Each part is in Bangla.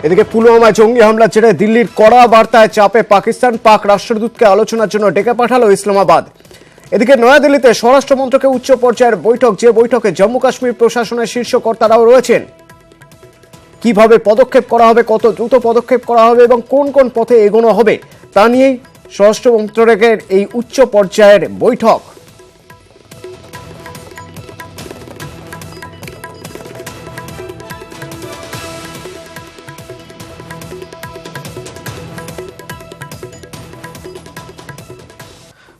এদিকে পুলওয়ামায় জঙ্গি হামলার জেরে দিল্লির কড়া বার্তায় চাপে পাকিস্তান। পাক রাষ্ট্রদূতকে আলোচনার জন্য ডেকে পাঠালো ইসলামাবাদ। এদিকে নয়াদিল্লিতে স্বরাষ্ট্র মন্ত্রকের উচ্চ পর্যায়ের বৈঠক, যে বৈঠকে জম্মু কাশ্মীর প্রশাসনের শীর্ষ কর্তারাও রয়েছেন। কিভাবে পদক্ষেপ করা হবে, কত দ্রুত পদক্ষেপ করা হবে এবং কোন কোন পথে এগোনো হবে তা নিয়েই স্বরাষ্ট্র মন্ত্রকের এই উচ্চ পর্যায়ের বৈঠক।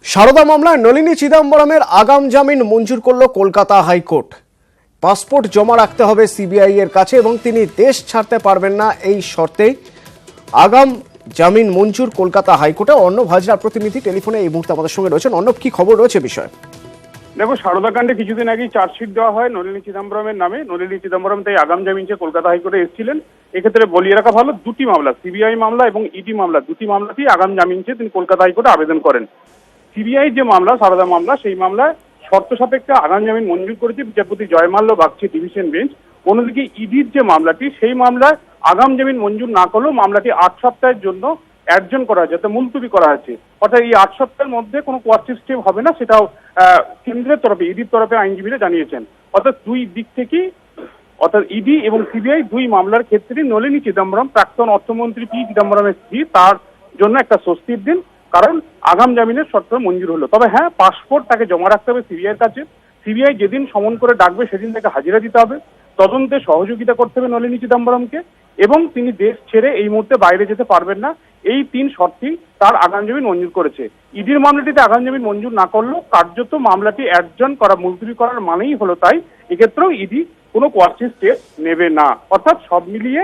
সারদা মামলায় নলিনী চিদম্বরমের আগাম জামিন মঞ্জুর করল কলকাতা হাইকোর্ট। পাসপোর্ট জমা রাখতে হবে সিবিআই এর কাছে এবং তিনি দেশ ছাড়তে পারবেন না, এই শর্তেই আগাম জামিন মঞ্জুর কলকাতা হাইকোর্টে। অর্ণব হাজরা প্রতিনিধি টেলিফোনে এই মুহূর্তে আমাদের সঙ্গে রয়েছেন। অর্ণব, কি খবর রয়েছে বিষয়? দেখো, সারদা কাণ্ডে কিছুদিন আগেই চার্জশিট দেওয়া হয় নলিনী চিদম্বরমের নামে। নলিনী চিদম্বরম তাই আগাম জামিন চেয়ে কলকাতা হাইকোর্টে এসেছিলেন। এক্ষেত্রে বলিয়ে রাখা ভালো, দুটি মামলা, সিবিআই মামলা এবং ইডি মামলা, দুটি মামলাতেই আগাম জামিন চেয়ে তিনি কলকাতা হাইকোর্টে আবেদন করেন। সিবিআই যে মামলা, সারদা মামলা, সেই মামলায় শর্ত সাপেক্ষে আগাম জামিন মঞ্জুর করেছে বিচারপতি জয়মাল্য বাগচি ডিভিশন বেঞ্চ। অন্যদিকে ইডির যে মামলাটি, সেই মামলায় আগাম জামিন মঞ্জুর না করলেও মামলাটি 8 সপ্তাহের জন্য অ্যাডজন করা হয়েছে, অর্থাৎ মুলতবি করা হয়েছে। অর্থাৎ এই 8 সপ্তাহের মধ্যে কোনো কোয়ার্ট সিস্টেম হবে না, সেটাও কেন্দ্রের তরফে, ইডির তরফে আইনজীবীরা জানিয়েছেন। অর্থাৎ দুই দিক থেকেই, অর্থাৎ ইডি এবং সিবিআই দুই মামলার ক্ষেত্রে নলিনী চিদম্বরম, প্রাক্তন অর্থমন্ত্রী পি চিদম্বরমের স্ত্রী, তার জন্য একটা স্বস্তির দিন, কারণ আগাম জামিনের শর্ত মঞ্জুর হলো। তবে হ্যাঁ, পাসপোর্ট তাকে জমা রাখতে হবে সিবিআইয়ের কাছে। সিবিআই যেদিন সমন করে ডাকবে সেদিন তাকে হাজিরা দিতে হবে, তদন্তে সহযোগিতা করতে হবে নলিনী চিদম্বরমকে, এবং তিনি দেশ ছেড়ে এই মুহূর্তে বাইরে যেতে পারবেন না। এই 3 শর্তেই তার আগাম জামিন মঞ্জুর করেছে। ইডির মামলাটিতে আগাম জামিন মঞ্জুর না করলেও কার্যত মামলাটি অ্যাডজন করা, মুলতবি করার মানেই হলো তাই। এক্ষেত্রেও ইডি কোনো কোয়ার্সি স্টেপ নেবে না। অর্থাৎ সব মিলিয়ে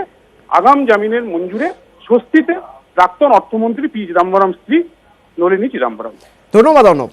আগাম জামিনের মঞ্জুরে স্বস্তিতে প্রাক্তন অর্থমন্ত্রী পি চিদম্বরম স্ত্রী নলিনী চিদম্বরম। ধন্যবাদ অর্ণব।